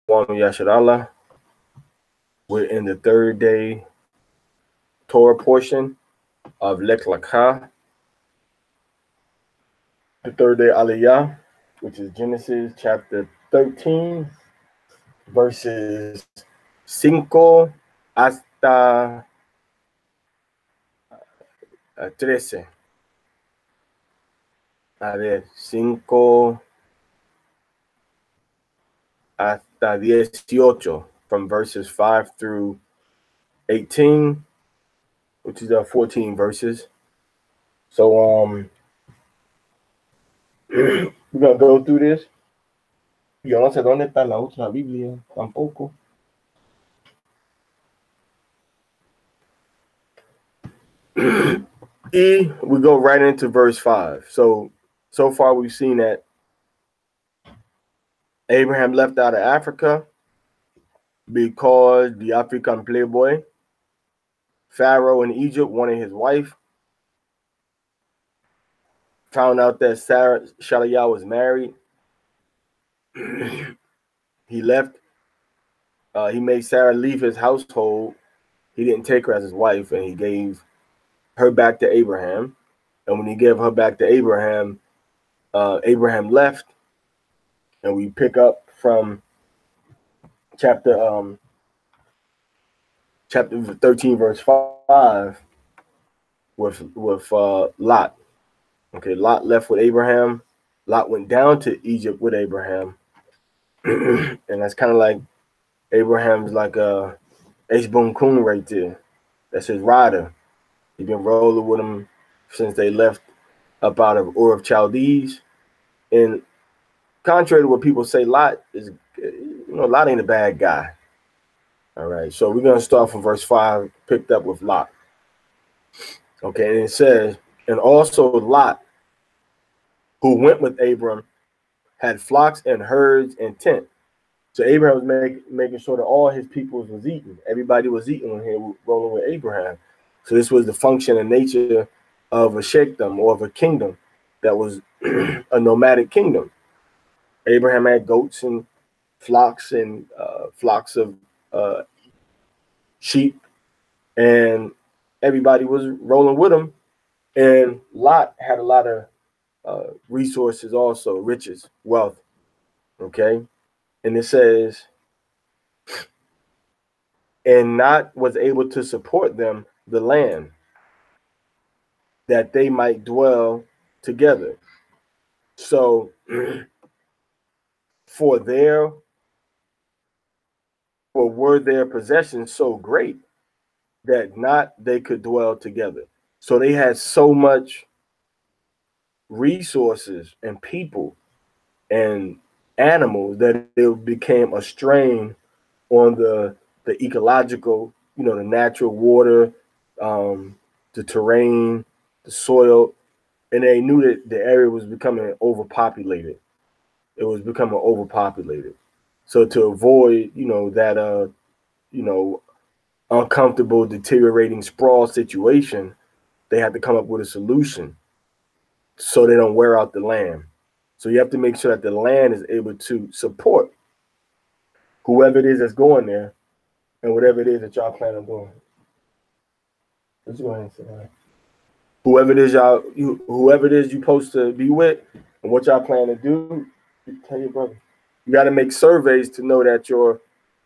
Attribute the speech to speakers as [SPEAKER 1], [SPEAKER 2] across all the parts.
[SPEAKER 1] Yasharallah. We're in the third day Torah portion of Lecha, the third day Aliyah, which is Genesis chapter 13, verses 5 hasta 13. A ver, 5 hasta 18, from verses 5 through 18, which is 14 verses. So we're gonna go through this. Yo no sé dónde está la otra Biblia tampoco. We go right into verse 5. So far we've seen that Abraham left out of Africa because the African playboy Pharaoh in Egypt wanted his wife. Found out that Aliyah was married. He left. He made Sarah leave his household. He didn't take her as his wife, and he gave her back to Abraham. And when he gave her back to Abraham, Abraham left. And we pick up from chapter 13, verse 5, with Lot. Okay, Lot left with Abraham. Lot went down to Egypt with Abraham. And that's kind of like Abraham's like a H-Boom Coon right there. That's his rider. He's been rolling with him since they left up out of Ur of Chaldees. And contrary to what people say, Lot is, Lot ain't a bad guy. All right, so we're going to start from verse 5, picked up with Lot. Okay, and it says, and also Lot, who went with Abram, had flocks and herds and tent. So Abraham was making sure that all his people was eating. Everybody was eating when he was rolling with Abraham. So this was the function and nature of a sheikhdom, or of a kingdom that was a nomadic kingdom. Abraham had goats and flocks of sheep, and everybody was rolling with him. And Lot had a lot of resources also, riches, wealth. Okay, and it says, and not was able to support them the land, that they might dwell together. So for were their possessions so great that not they could dwell together. So they had so much resources and people and animals that it became a strain on the ecological, the natural water, the terrain, the soil, and they knew that the area was becoming overpopulated. It was becoming overpopulated. So to avoid, that uncomfortable, deteriorating sprawl situation, they had to come up with a solution so they don't wear out the land. So you have to make sure that the land is able to support whoever it is that's going there and whatever it is that y'all plan on doing. Let's go ahead and say that. Whoever it is you're supposed to be with and what y'all plan to do, tell your brother. You got to make surveys to know that your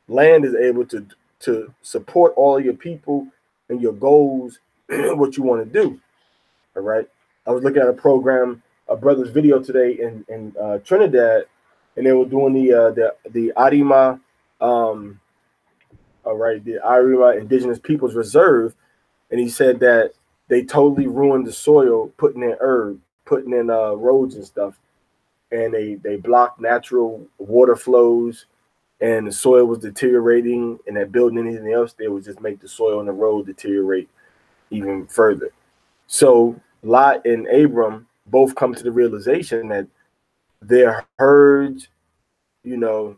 [SPEAKER 1] land is able to support all your people and your goals, what you want to do. All right. I was looking at a brother's video today in Trinidad, and they were doing the Arima, the Arima Indigenous Peoples Reserve, and he said that they totally ruined the soil, putting in roads and stuff, and they blocked natural water flows, and the soil was deteriorating, and that building anything else, they would just make the soil and the road deteriorate even further. So Lot and Abram both come to the realization that their herds, their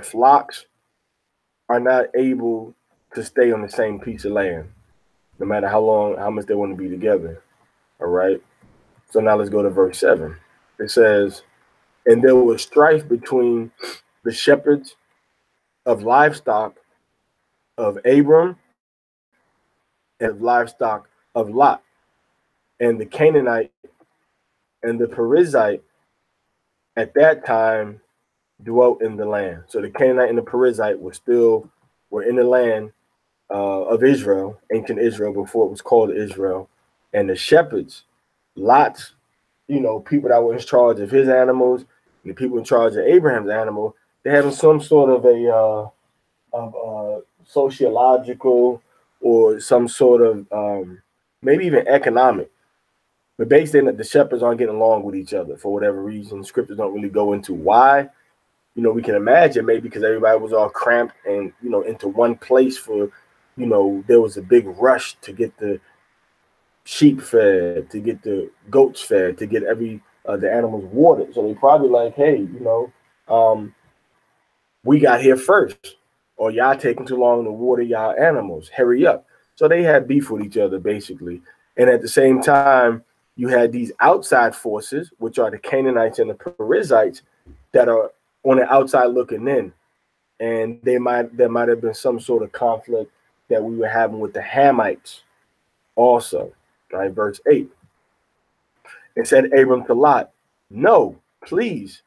[SPEAKER 1] flocks are not able to stay on the same piece of land, no matter how much they want to be together. All right. So now let's go to verse 7. It says, and there was strife between the shepherds of livestock of Abram and of livestock of Lot, and the Canaanite and the Perizzite at that time dwelt in the land. So the Canaanite and the Perizzite were in the land of Israel, ancient Israel, before it was called Israel. And the shepherds, Lot's, people that were in charge of his animals, and the people in charge of Abraham's animal, they're having some sort of a sociological or some sort of maybe even economic. But basically, the shepherds aren't getting along with each other for whatever reason. Scriptures don't really go into why. We can imagine maybe because everybody was all cramped and, into one place for, there was a big rush to get the sheep fed, to get the goats fed, to get the animals watered. So they probably like, hey, we got here first, or y'all taking too long to water y'all animals. Hurry up. So they had beef with each other, basically. And at the same time, you had these outside forces, which are the Canaanites and the Perizzites, that are on the outside looking in. And there might have been some sort of conflict that we were having with the Hamites also. Right, verse 8. It said Abram to Lot, no, please,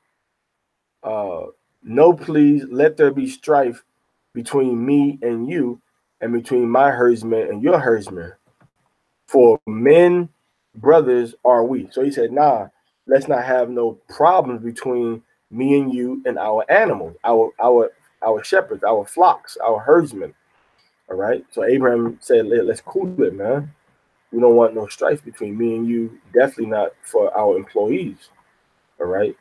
[SPEAKER 1] let there be strife between me and you, and between my herdsmen and your herdsmen. For men, brothers are we. So he said, nah, let's not have no problems between me and you and our animals, our shepherds, our flocks, our herdsmen. All right. So Abraham said, let's cool it, man. We don't want no strife between me and you. Definitely not for our employees. All right.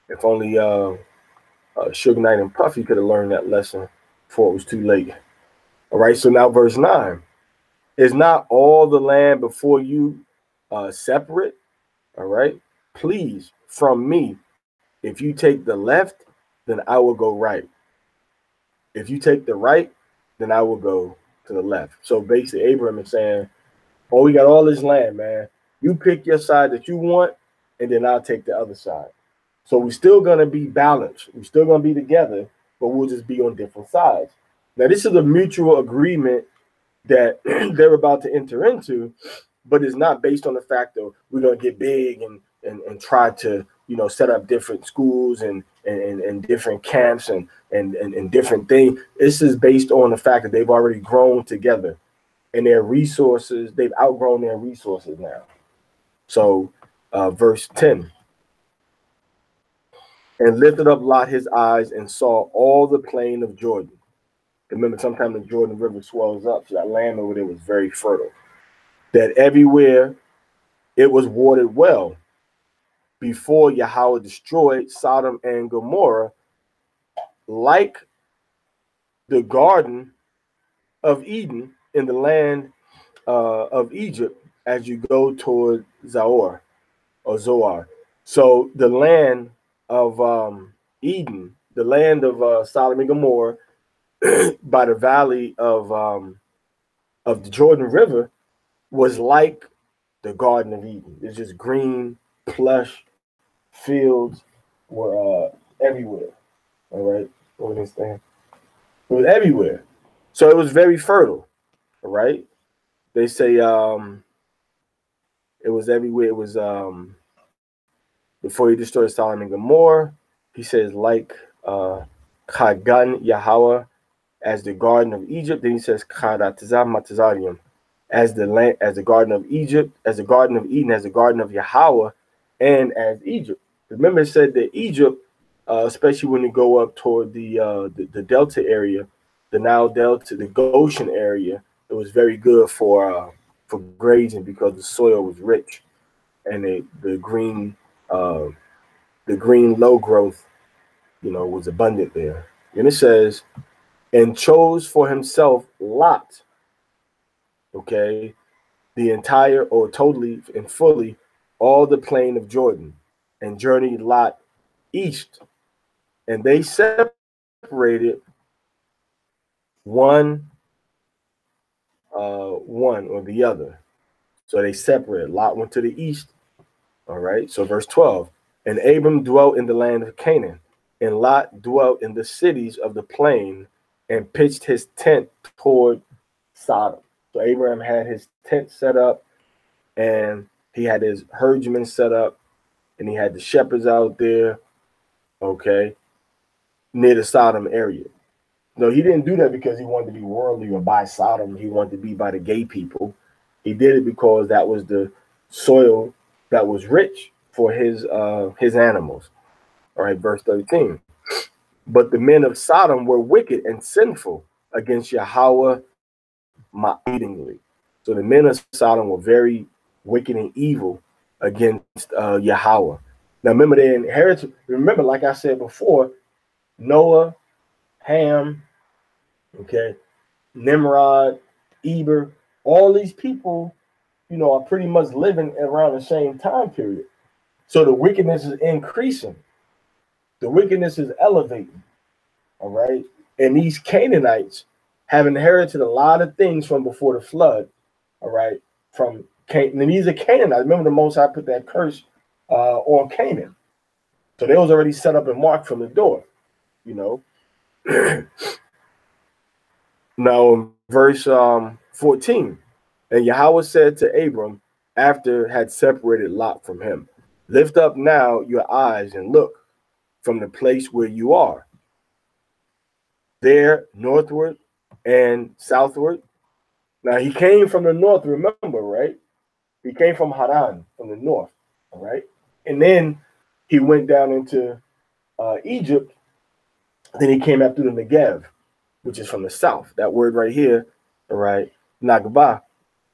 [SPEAKER 1] If only Suge Knight and Puffy could have learned that lesson before it was too late. All right. So now verse 9. Is not all the land before you separate? All right. Please, from me, if you take the left, then I will go right. If you take the right, then I will go to the left. So basically, Abraham is saying, oh, we got all this land, man. You pick your side that you want, and then I'll take the other side. So we're still going to be balanced. We're still going to be together, but we'll just be on different sides. Now, this is a mutual agreement that they're about to enter into, but it's not based on the fact that we're going to get big and try to, set up different schools and different camps and different things. This is based on the fact that they've already grown together. And their resources, they've outgrown their resources now. So verse 10. And lifted up Lot his eyes and saw all the plain of Jordan. Remember, sometimes the Jordan River swells up, so that land over there was very fertile. That everywhere it was watered well before Yahweh destroyed Sodom and Gomorrah, like the Garden of Eden in the land of Egypt, as you go toward Zoar. So the land of Eden, the land of Sodom and Gomorrah, by the valley of the Jordan River, was like the Garden of Eden. It's just green, plush fields were everywhere. All right, understand? It was everywhere, so it was very fertile. All right, they say it was everywhere. It was before he destroyed Sodom and Gomorrah. He says like Chagan Yahweh as the Garden of Egypt. Then he says Karatazam Matazarium as the land, as the Garden of Egypt, as the Garden of Eden, as the Garden of Yahweh, and as Egypt. Remember, it said that Egypt, especially when you go up toward the Delta area, the Nile Delta, the Goshen area, it was very good for grazing because the soil was rich, and the green low growth, was abundant there. And it says, and chose for himself Lot. Okay, the entire or totally and fully all the plain of Jordan, and journeyed Lot east, and they separated one or the other. So they separated. Lot went to the east. All right. So verse 12, and Abram dwelt in the land of Canaan, And Lot dwelt in the cities of the plain and pitched his tent toward Sodom. So Abraham had his tent set up, and he had his herdsmen set up, and he had the shepherds out there, okay, near the Sodom area. No, he didn't do that because he wanted to be worldly or by Sodom. He wanted to be by the gay people. He did it because that was the soil that was rich for his animals. All right, verse 13. But the men of Sodom were wicked and sinful against Yahweh exceedingly. So the men of Sodom were very wicked and evil against Yahweh. Now remember, they inherited. Remember, like I said before, Noah, Ham, okay, Nimrod, Eber, all these people, are pretty much living around the same time period. So the wickedness is increasing. The wickedness is elevating. All right. And these Canaanites have inherited a lot of things from before the flood. All right. From Canaan. And these are Canaanites. Remember, the Most High put that curse on Canaan. So they was already set up and marked from the door. Now, in verse 14, and Yahweh said to Abram, after had separated Lot from him, lift up now your eyes and look from the place where you are, there northward and southward. Now, he came from the north, remember, right? He came from Haran, from the north, all right? And then he went down into Egypt. Then he came out through the Negev, which is from the south. That word right here, all right, Nagba,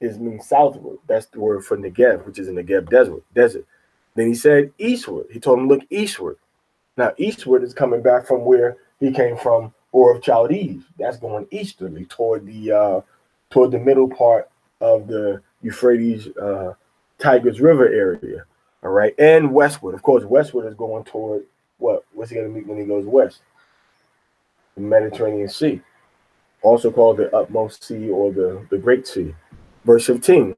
[SPEAKER 1] means southward. That's the word for Negev, which is a Negev desert. Then he said eastward. He told him, look eastward. Now, eastward is coming back from where he came from, Ur of Chaldees. That's going easterly toward the middle part of the Euphrates Tigris River area. All right, and westward. Of course, westward is going toward what? What's he going to meet when he goes west? The Mediterranean Sea, also called the utmost sea or the Great Sea. Verse 15.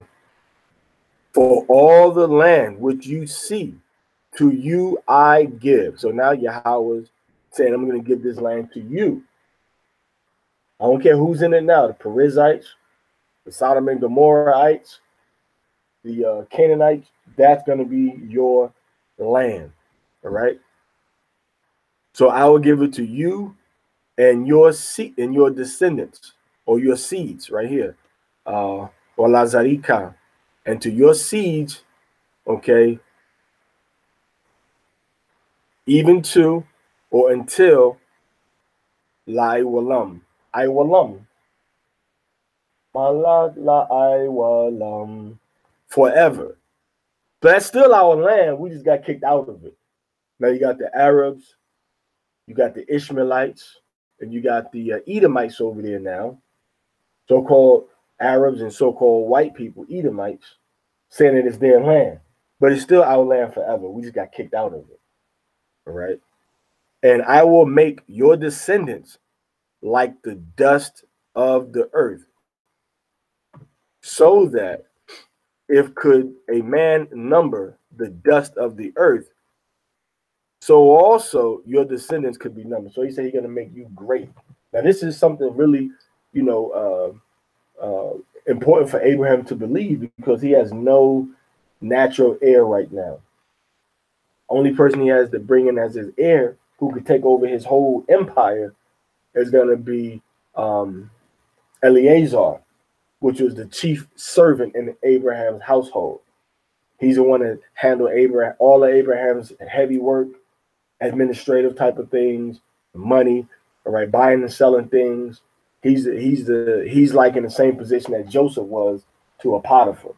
[SPEAKER 1] For all the land which you see, to you I give. So now Yahweh's saying, I'm going to give this land to you. I don't care who's in it now, the Perizzites, the Sodom and Gomorrahites, the Canaanites, that's going to be your land, all right? So I will give it to you and your seed and your descendants, or your seeds right here, or Lazarika, and to your seeds, okay, even to or until La Iwalam. Iwalam. Malad La Iwalam. Forever. But that's still our land. We just got kicked out of it. Now you got the Arabs, you got the Ishmaelites, and you got the Edomites over there now. So-called Arabs and so-called white people, Edomites, saying that it's their land. But it's still our land forever. We just got kicked out of it. All right. And I will make your descendants like the dust of the earth, so that if could a man number the dust of the earth, so also your descendants could be numbered. So he said he's going to make you great. Now, this is something really, important for Abraham to believe, because he has no natural heir right now. Only person he has to bring in as his heir, who could take over his whole empire, is going to be Eleazar, which was the chief servant in Abraham's household. He's the one that handled all of Abraham's heavy work, administrative type of things, money, all right, buying and selling things. He's like in the same position that Joseph was to a Potiphar.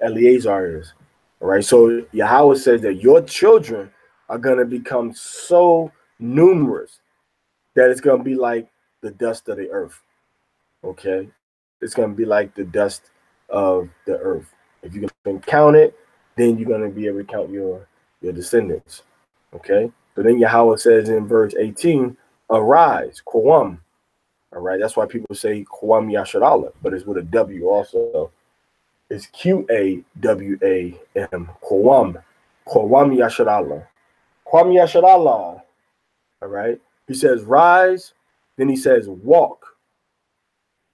[SPEAKER 1] Eleazar is. All right. So Yahweh says that your children are going to become so numerous that it's going to be like the dust of the earth. Okay. It's going to be like the dust of the earth. If you can count it, then you're going to be able to count your descendants. Okay. So then Yahweh says in verse 18, arise, Qawam. All right. That's why people say Qawam Yasharallah, but it's with a W also. It's Qawam, Qawam Yasharallah. Qawam Yasharallah. All right. He says, rise. Then he says, walk.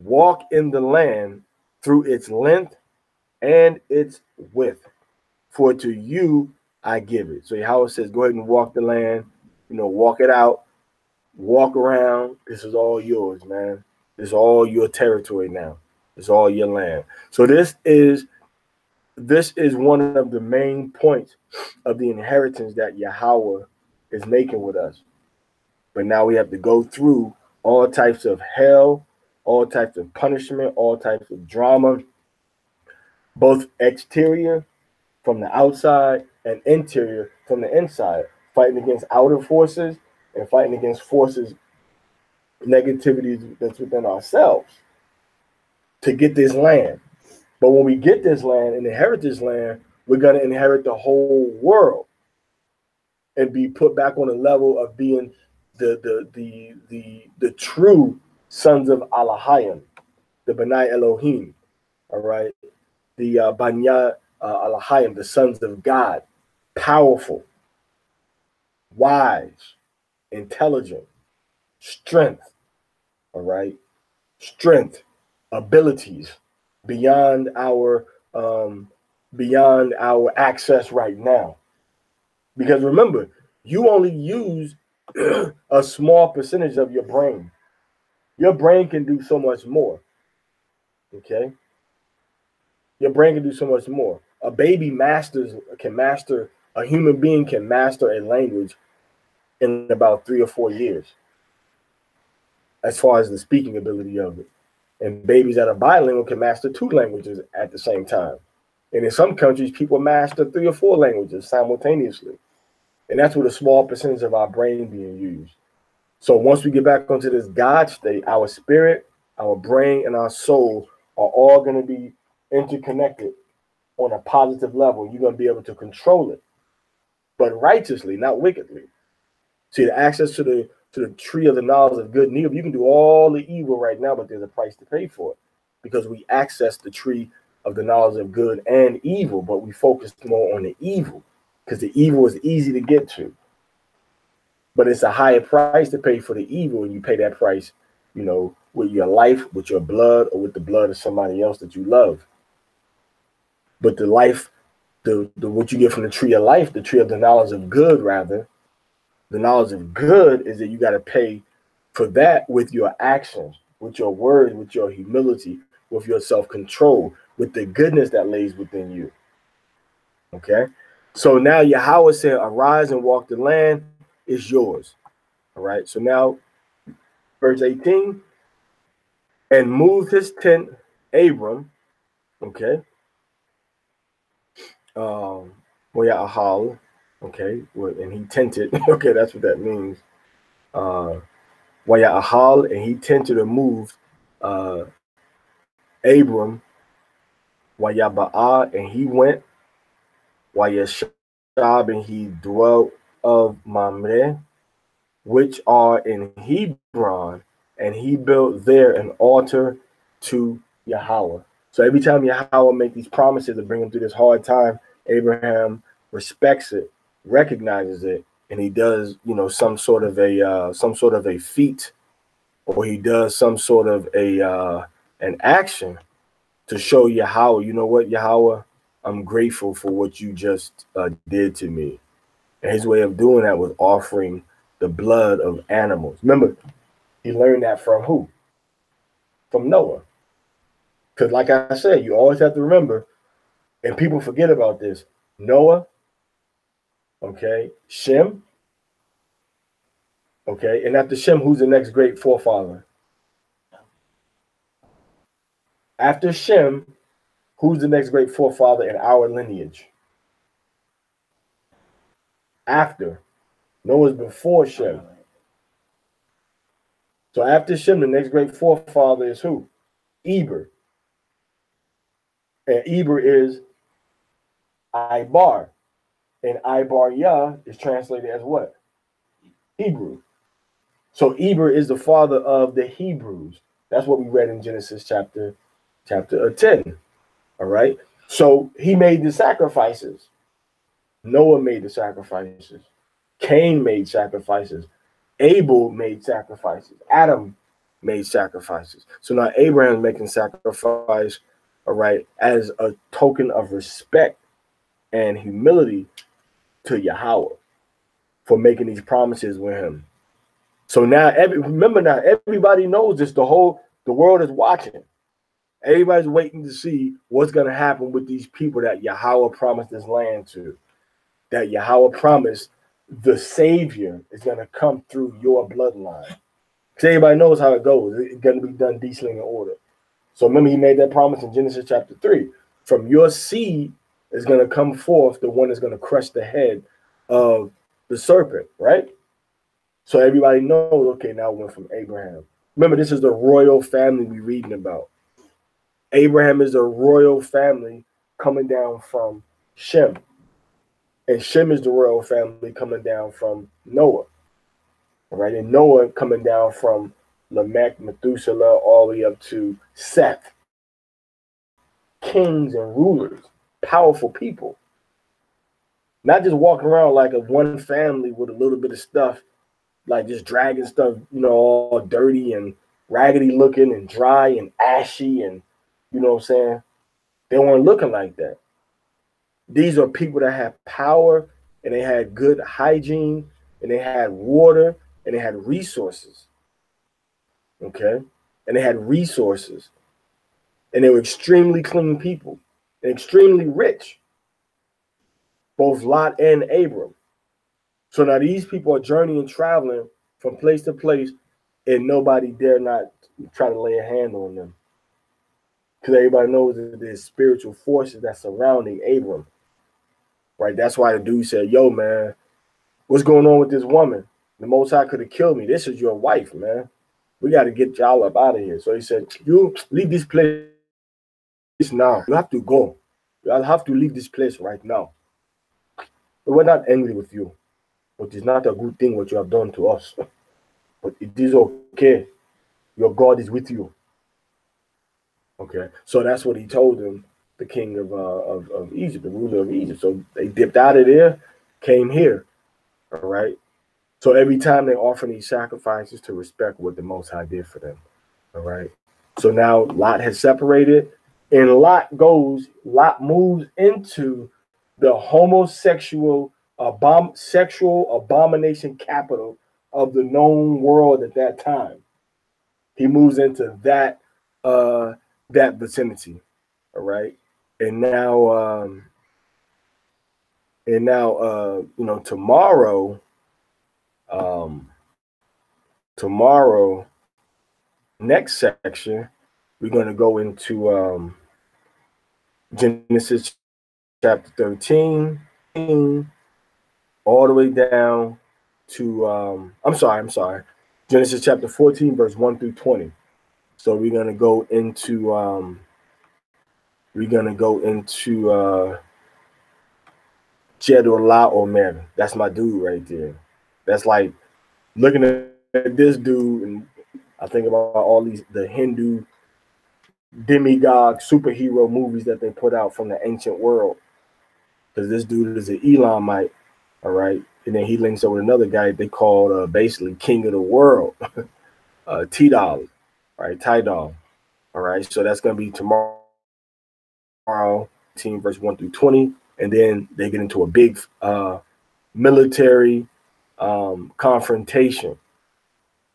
[SPEAKER 1] Walk in the land through its length and its width. For to you I give it. So Yahweh says, go ahead and walk the land, walk it out, walk around. This is all yours, man. This is all your territory now. It's all your land. So this is one of the main points of the inheritance that Yahweh is making with us. But now we have to go through all types of hell, all types of punishment, all types of drama, both exterior from the outside and interior from the inside, fighting against outer forces and fighting against forces, negativity that's within ourselves to get this land. But when we get this land and inherit this land, we're going to inherit the whole world and be put back on the level of being the true sons of Aliyah, the B'nai Elohim, all right? The Banya Aliyah, the sons of God, powerful, wise, intelligent, strength, all right? Strength, abilities beyond our access right now. Because remember, you only use a small percentage of your brain. Your brain can do so much more. Okay? Your brain can do so much more. A baby a human being can master a language in about 3 or 4 years, as far as the speaking ability of it. And babies that are bilingual can master 2 languages at the same time. And in some countries, people master 3 or 4 languages simultaneously. And that's with a small percentage of our brain being used. So once we get back onto this God state, our spirit, our brain, and our soul are all going to be interconnected on a positive level. You're going to be able to control it, but righteously, not wickedly. See, the access to the tree of the knowledge of good and evil, you can do all the evil right now, but there's a price to pay for it, because we access the tree of the knowledge of good and evil, but we focus more on the evil, because the evil is easy to get to. But it's a higher price to pay for the evil, and you pay that price, with your life, with your blood, or with the blood of somebody else that you love. But the life, the what you get from the tree of life, the tree of the knowledge of good, rather, the knowledge of good is that you got to pay for that with your actions, with your words, with your humility, with your self-control, with the goodness that lays within you. Okay? So now Yahweh said, arise and walk the land is yours. All right? So now, verse 18, and moved his tent, Abram, okay? Ahal, okay? And he tented, okay, that's what that means. Ahal, and he tented or moved Abram, Ba'ah, and he went, Shab, and he dwelt of Mamre, which are in Hebron, and he built there an altar to Yahweh. So every time Yahweh make these promises to bring him through this hard time, Abraham respects it, recognizes it, and he does, some sort of a feat, or he does some sort of an action to show Yahweh, you know what, Yahweh, I'm grateful for what you just did to me. And his way of doing that was offering the blood of animals. Remember, he learned that from who? From Noah. Because like I said, you always have to remember, and people forget about this, Noah, okay, Shem, okay, and after Shem, who's the next great forefather? After Shem, who's the next great forefather in our lineage? After. Noah's before Shem. So after Shem, the next great forefather is who? Eber. And Eber is Ibar. And Ibar Yah is translated as what? Hebrew. So Eber is the father of the Hebrews. That's what we read in Genesis chapter 10. All right. So he made the sacrifices. Noah made the sacrifices. Cain made sacrifices. Abel made sacrifices. Adam made sacrifices. So now Abraham's making sacrifice, all right, as a token of respect and humility to Yahweh for making these promises with him. So now, remember now, everybody knows this. The world is watching. Everybody's waiting to see what's going to happen with these people that Yahweh promised this land to. That Yahweh promised the Savior is going to come through your bloodline. Because everybody knows how it goes. It's going to be done decently in order. So remember, he made that promise in Genesis chapter 3. From your seed is going to come forth the one that's going to crush the head of the serpent, right? So everybody knows, okay, now it went from Abraham. Remember, this is the royal family we're reading about. Abraham is a royal family coming down from Shem. And Shem is the royal family coming down from Noah. All right, and Noah coming down from Lamech, Methuselah, all the way up to Seth. Kings and rulers, powerful people. Not just walking around like a one family with a little bit of stuff, like just dragging stuff, all dirty and raggedy looking and dry and ashy and, you know what I'm saying? They weren't looking like that. These are people that had power and they had good hygiene and they had water and they had resources. Okay? And they had resources. And they were extremely clean people and extremely rich. Both Lot and Abram. So now these people are journeying, traveling from place to place, and nobody dare not try to lay a hand on them. Because everybody knows that there's spiritual forces that's surrounding Abram. Right? That's why the dude said, yo, man, what's going on with this woman? The Most High could have killed me. This is your wife, man. We got to get y'all up out of here. So he said, you leave this place now. You have to go. You'll have to leave this place right now. But we're not angry with you. But it's not a good thing what you have done to us. But it is okay. Your God is with you. Okay. So that's what he told him, the king of Egypt, the ruler of Egypt. So they dipped out of there, came here. All right. So every time they offer these sacrifices to respect what the Most High did for them. All right. So now Lot has separated, and Lot moves into the homosexual sexual abomination capital of the known world at that time. He moves into that vicinity. All right. And now tomorrow, next section, we're going to go into Genesis chapter 13, all the way down to I'm sorry, Genesis chapter 14, verse 1 through 20. So we're going to go into Jedorah Omer. That's my dude right there. That's like looking at this dude, and I think about all the Hindu demigod superhero movies that they put out from the ancient world. Because this dude is an Elamite, all right? And then he links up with another guy they called basically King of the World, Tidal, right? Tidal, all right? So that's going to be tomorrow, 18 verse 1 through 20. And then they get into a big military confrontation.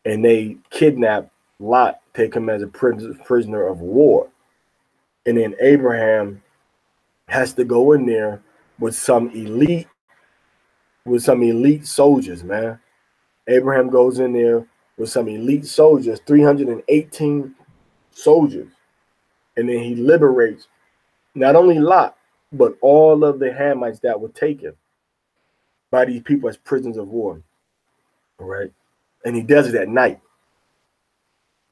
[SPEAKER 1] And they kidnap Lot, take him as a prisoner of war. And then Abraham has to go in there with some elite soldiers, man. Abraham goes in there with some elite soldiers, 318 soldiers. And then he liberates not only Lot, but all of the Hamites that were taken by these people as prisoners of war. All right. And he does it at night.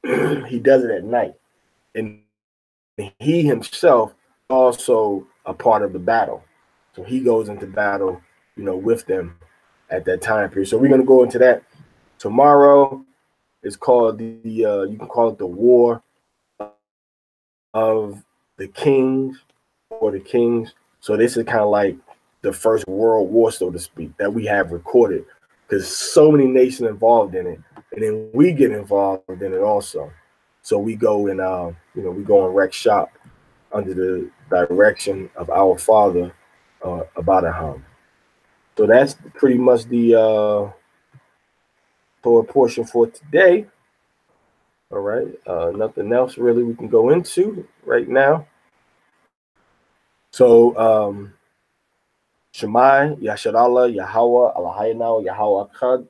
[SPEAKER 1] He does it at night. And he himself also a part of the battle. So he goes into battle, with them at that time period. So we're going to go into that tomorrow. It's called you can call it the War of the Kings or the Kings. So this is kind of like the first world war, so to speak, that we have recorded. because so many nations involved in it, and then we get involved in it also. So we go and we go and wreck shop under the direction of our Father, Abadaham. So that's pretty much the Torah portion for today. All right, nothing else really we can go into right now. So Shemai, Yasharallah, Yahweh, Allahayna, Yahweh Akkad,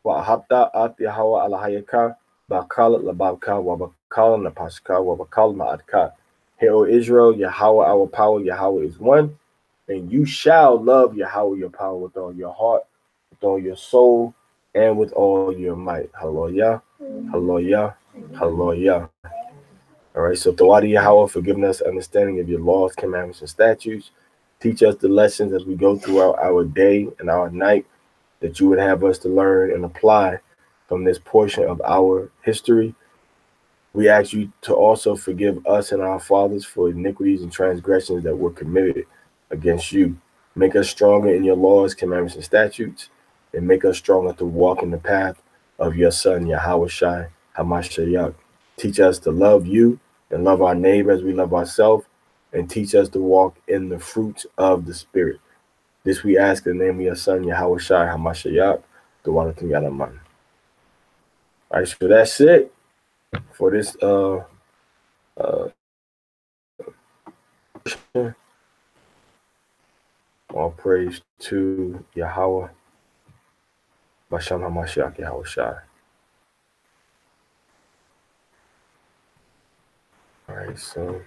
[SPEAKER 1] Wa Ahabta at Yahweh Allahayaka, Bakal, Lababka, Wabakal, Napaska, Wabakal, Ma'adka. Hear, O Israel, Yahweh our power, Yahweh is one, and you shall love Yahweh your power with all your heart, with all your soul, and with all your might. Hallelujah, hallelujah, hallelujah. All right, so Tawadi Yahweh for giving us understanding of your laws, commandments, and statutes. Teach us the lessons as we go throughout our day and our night that you would have us to learn and apply from this portion of our history. We ask you to also forgive us and our fathers for iniquities and transgressions that were committed against you. Make us stronger in your laws, commandments, and statutes, and make us stronger to walk in the path of your Son, Yahweh Shai Hamashiach. Teach us to love you and love our neighbor as we love ourselves, and teach us to walk in the fruits of the Spirit. This we ask in the name of your Son, Yahweh Shai Hamashiach, the one of Yalaman. All right, so that's it for this all praise to Yahweh, Basham Hamashiach, Yahweh Shai. All right, so